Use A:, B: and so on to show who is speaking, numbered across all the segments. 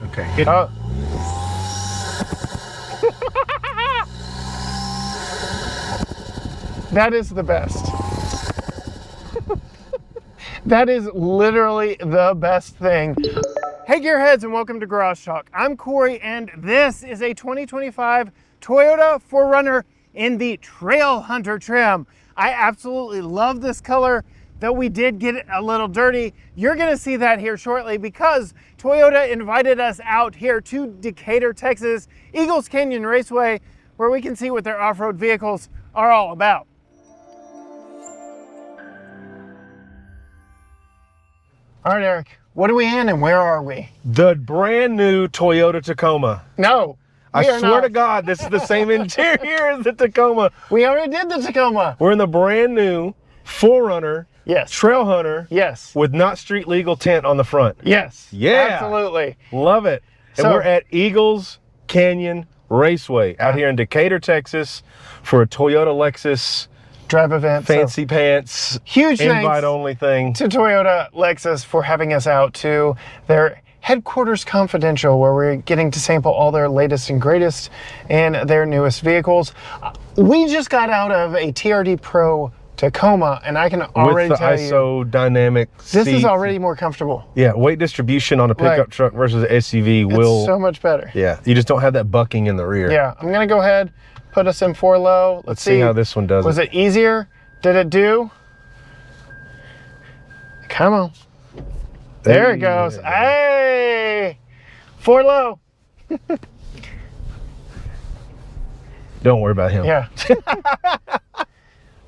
A: Okay.
B: That is the best. That is literally the best thing. Hey gearheads, and welcome to Garage Talk. I'm Corey, and this is a 2025 Toyota 4Runner in the Trailhunter trim. I absolutely love this color, though we did get it a little dirty. You're gonna see that here shortly because Toyota invited us out here to Decatur, Texas, Eagles Canyon Raceway, where we can see what their off-road vehicles are all about. All right, Eric, what are we in and where are we?
A: The brand new Toyota Tacoma.
B: No,
A: I swear to God, this is the same interior as the Tacoma.
B: We already did the Tacoma.
A: We're in the brand new 4Runner.
B: Yes.
A: Trailhunter.
B: Yes.
A: With not street legal tint on the front.
B: Yes.
A: Yeah.
B: Absolutely.
A: Love it. And we're at Eagles Canyon Raceway out here in Decatur, Texas for a Toyota Lexus
B: drive event.
A: Fancy pants.
B: Huge
A: invite only thing.
B: To Toyota Lexus for having us out to their headquarters confidential, where we're getting to sample all their latest and greatest and their newest vehicles. We just got out of a TRD Pro Tacoma, and I can already tell you,
A: with the ISO dynamic
B: this
A: seats.
B: is already more comfortable.
A: Yeah, weight distribution on a pickup truck versus an SUV will...
B: It's so much better.
A: Yeah, you just don't have that bucking in the rear.
B: Yeah, I'm gonna go ahead, put us in 4 low.
A: Let's see how this one does.
B: Was it easier? Did it do? Come on. There it goes. Hey! 4 low.
A: Don't worry about him.
B: Yeah.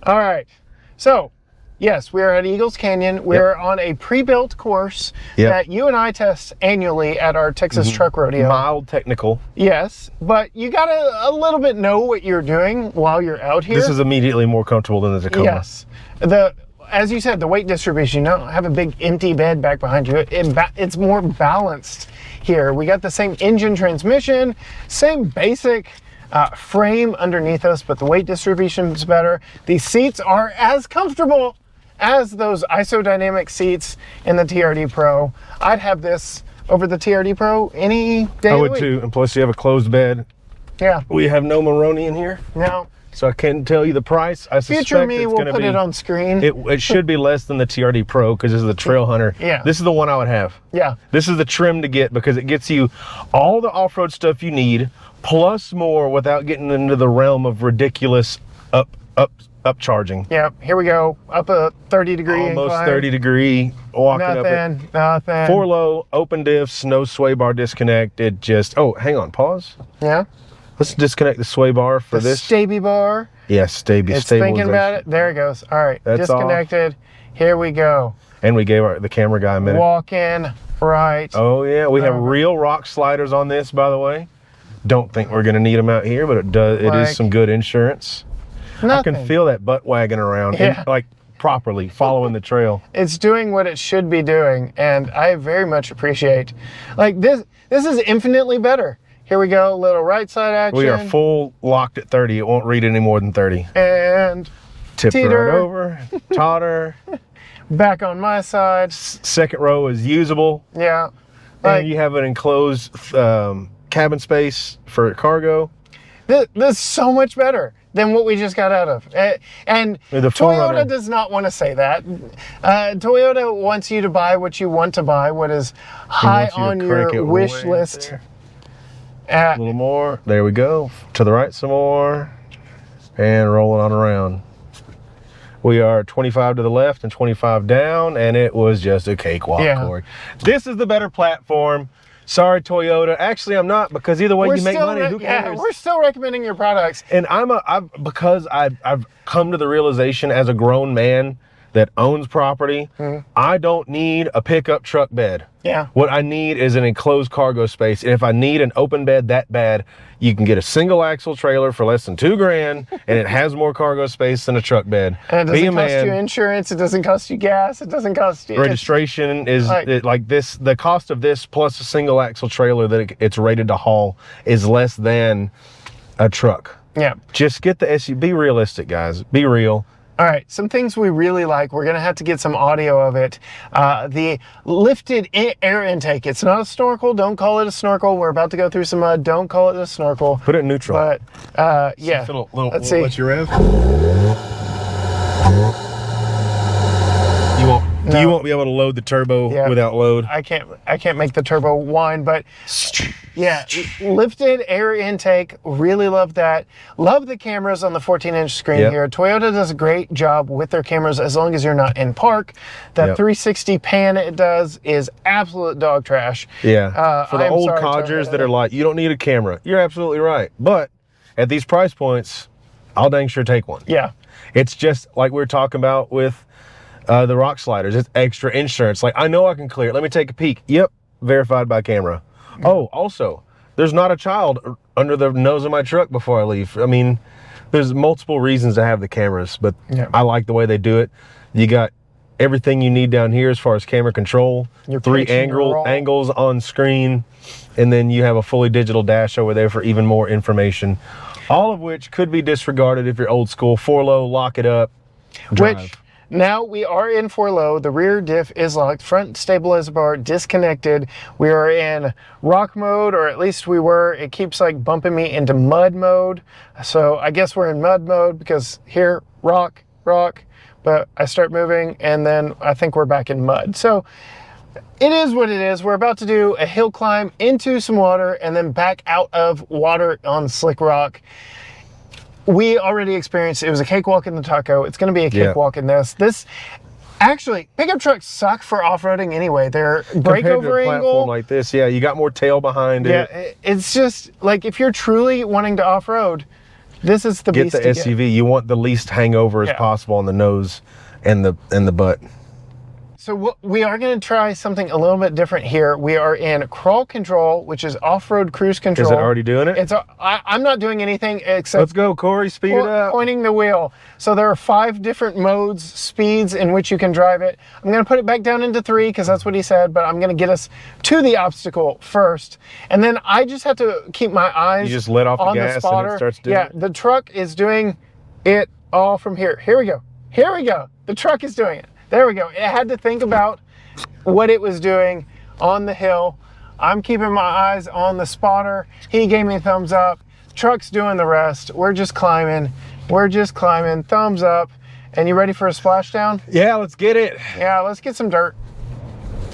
B: All right. So, yes, we are at Eagles Canyon. We're on a pre-built course that you and I test annually at our Texas Truck Rodeo.
A: Mild technical.
B: Yes, but you gotta a little bit know what you're doing while you're out here.
A: This is immediately more comfortable than the Tacoma.
B: Yes. As you said, the weight distribution, you don't have a big empty bed back behind you. It's more balanced here. We got the same engine transmission, same basic frame underneath us, but the weight distribution is better. These seats are as comfortable as those isodynamic seats in the TRD Pro. I'd have this over the TRD Pro any day of the week.
A: I would too, and plus you have a closed bed.
B: Yeah.
A: We have no Maroni in here.
B: No.
A: So I can't tell you the price. I suspect
B: Future me
A: it's
B: will
A: gonna
B: put
A: be,
B: it on screen.
A: It should be less than the TRD Pro because this is the Trailhunter.
B: Yeah.
A: This is the one I would have.
B: Yeah.
A: This is the trim to get because it gets you all the off-road stuff you need, plus more without getting into the realm of ridiculous upcharging.
B: Yeah, here we go. Up a 30-degree
A: Almost
B: incline.
A: 30-degree walking up it.
B: Nothing.
A: 4 low, open diffs, no sway bar disconnect. It just, oh, hang on, pause.
B: Yeah.
A: Let's disconnect the sway bar for this.
B: Staby bar.
A: Yes,
B: It's thinking about it. There it goes. All right,
A: that's
B: disconnected. Here we go.
A: And we gave the camera guy a minute.
B: Walk in, right.
A: Oh yeah, we have real rock sliders on this, by the way. Don't think we're gonna need them out here, but it does. It is some good insurance.
B: Nothing.
A: I can feel that butt wagging around, like properly following the trail.
B: It's doing what it should be doing, and I very much appreciate. Like this is infinitely better. Here we go, little right side action.
A: We are full locked at 30. It won't read any more than 30.
B: And
A: tip
B: teeter.
A: right over, totter.
B: Back on my side.
A: Second row is usable.
B: Yeah.
A: And you have an enclosed cabin space for cargo.
B: This is so much better than what we just got out of. And Toyota does not want to say that. Toyota wants you to buy what you want to buy, what is high on your wish list.
A: A little more. There we go. To the right some more. And rolling on around. We are 25 to the left and 25 down, and it was just a cakewalk, Corey. This is the better platform. Sorry, Toyota. Actually, I'm not, because either way you make money, who cares?
B: Yeah, we're still recommending your products.
A: And because I've come to the realization as a grown man that owns property, I don't need a pickup truck bed.
B: Yeah.
A: What I need is an enclosed cargo space. And if I need an open bed that bad, you can get a single axle trailer for less than $2,000, and it has more cargo space than a truck bed.
B: And it doesn't cost you insurance. It doesn't cost you gas. It doesn't cost you
A: registration. Is like this? The cost of this plus a single axle trailer that it's rated to haul is less than a truck.
B: Yeah.
A: Just get the SUV. Be realistic, guys. Be real.
B: All right, some things we really like. We're gonna have to get some audio of it. The lifted air intake. It's not a snorkel. Don't call it a snorkel. We're about to go through some mud. Don't call it a snorkel.
A: Put it in neutral.
B: But yeah, let's see.
A: What's your rev? You won't be able to load the turbo without load.
B: I can't make the turbo whine, but yeah, lifted air intake, really love that. Love the cameras on the 14-inch screen here. Toyota does a great job with their cameras as long as you're not in park. That 360 pan it does is absolute dog trash.
A: Yeah, for the old codgers that are like, you don't need a camera. You're absolutely right. But at these price points, I'll dang sure take one.
B: Yeah.
A: It's just like we were talking about with the rock sliders. It's extra insurance. Like, I know I can clear it. Let me take a peek. Yep, verified by camera. Oh, also, there's not a child under the nose of my truck before I leave. I mean, there's multiple reasons to have the cameras, but I like the way they do it. You got everything you need down here as far as camera control. Your 3 angles on screen, and then you have a fully digital dash over there for even more information. All of which could be disregarded if you're old school. 4-low, lock it up, drive.
B: Which, now we are in 4-low. The rear diff is locked. Front stabilizer bar disconnected. We are in rock mode, or at least we were. It keeps like bumping me into mud mode. So I guess we're in mud mode because here, rock, but I start moving and then I think we're back in mud. So it is what it is. We're about to do a hill climb into some water and then back out of water on slick rock. We already experienced, it was a cakewalk in the Taco. It's going to be a cakewalk in this. Actually, pickup trucks suck for off-roading anyway. They're breakover angle.
A: Platform like this, yeah, you got more tail behind it.
B: Yeah, it's just like if you're truly wanting to off-road, this is the beast to get.
A: Get the SUV. You want the least hangover as possible on the nose and the butt.
B: So we are going to try something a little bit different here. We are in crawl control, which is off-road cruise control.
A: Is it already doing it?
B: I'm not doing anything except...
A: Let's go, Corey, speed it up.
B: Pointing the wheel. So there are 5 different modes, speeds in which you can drive it. I'm going to put it back down into 3 because that's what he said, but I'm going to get us to the obstacle first. And then I just have to keep my eyes
A: You just let off the gas and it starts doing it?
B: The truck is doing it all from here. Here we go. Here we go. The truck is doing it. There we go. It had to think about what it was doing on the hill. I'm keeping my eyes on the spotter. He gave me a thumbs up. Truck's doing the rest. We're just climbing. We're just climbing. Thumbs up. And you ready for a splashdown?
A: Yeah, let's get it.
B: Yeah, let's get some dirt.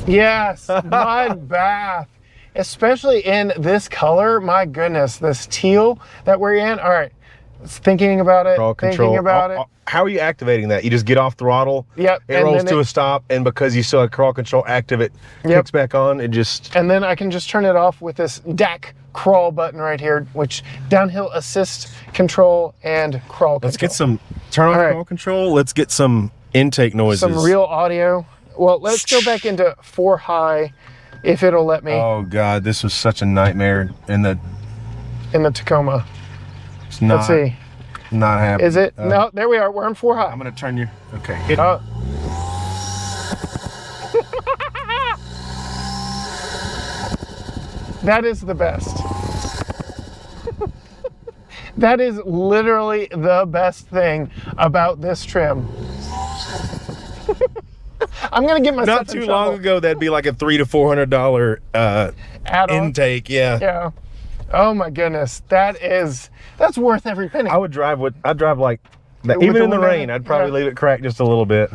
B: Yes, mud bath. Especially in this color. My goodness, this teal that we're in. All right. Thinking about it, thinking about it.
A: How are you activating that? You just get off throttle,
B: it
A: rolls to a stop, and because you still have crawl control active, it kicks back on, it just...
B: And then I can just turn it off with this DAC crawl button right here, which downhill assist control and crawl control.
A: Let's get some, turn off crawl control, let's get some intake noises.
B: Some real audio. Well, let's go back into 4 high, if it'll let me.
A: Oh God, this was such a nightmare in the
B: Tacoma.
A: It's not,
B: let's see.
A: Not happening.
B: Is it? No, there we are. We're on 4 high.
A: I'm gonna turn you. Okay.
B: That is the best. That is literally the best thing about this trim. I'm gonna get myself
A: Not too long ago, that'd be like a $300 to $400 intake. Yeah.
B: Yeah. Oh my goodness, that's worth every penny.
A: I'd drive like that. Even in the rain, I'd probably leave it cracked just a little bit.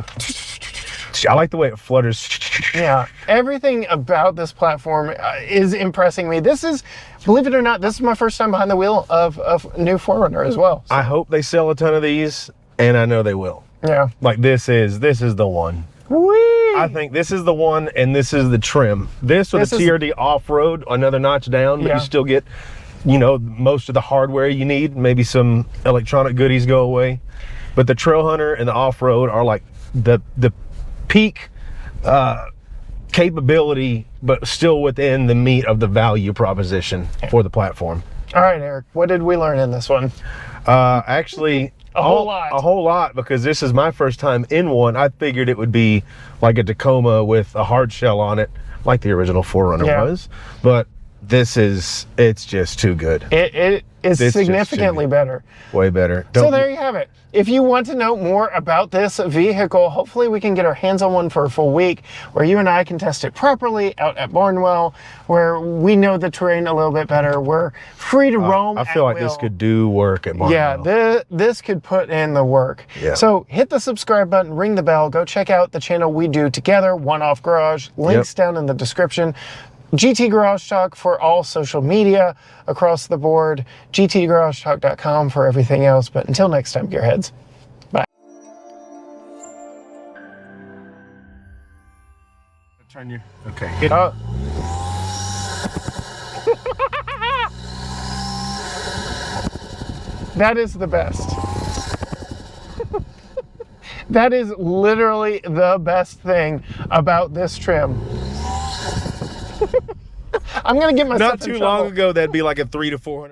A: I like the way it flutters.
B: Yeah, everything about this platform is impressing me. This is, believe it or not, this is my first time behind the wheel of new 4Runner as well. So.
A: I hope they sell a ton of these, and I know they will.
B: Yeah.
A: Like this is the one.
B: Whee!
A: I think this is the one, and this is the trim. This or the TRD off-road, another notch down, but you still get, you know, most of the hardware you need. Maybe some electronic goodies go away. But the Trailhunter and the off-road are like the peak capability, but still within the meat of the value proposition for the platform.
B: All right, Eric, what did we learn in this one?
A: Actually... A whole lot, because this is my first time in one. I figured it would be like a Tacoma with a hard shell on it, like the original 4Runner was. But it's just too good.
B: It is
A: It's just
B: significantly
A: too good.
B: better.
A: Way better.
B: So there you have it. If you want to know more about this vehicle, hopefully we can get our hands on one for a full week where you and I can test it properly out at Barnwell, where we know the terrain a little bit better. We're free to roam.
A: I feel like this could do work at Barnwell.
B: Yeah, this could put in the work.
A: Yeah.
B: So hit the subscribe button, ring the bell, go check out the channel we do together, One Off Garage. Links down in the description. GT Garage Talk for all social media across the board. GTGarageTalk.com for everything else. But until next time, gearheads. Bye.
A: Turn you. Okay.
B: That is the best. That is literally the best thing about this trim. I'm gonna get myself
A: Not too long ago, that'd be like a 300 to 400.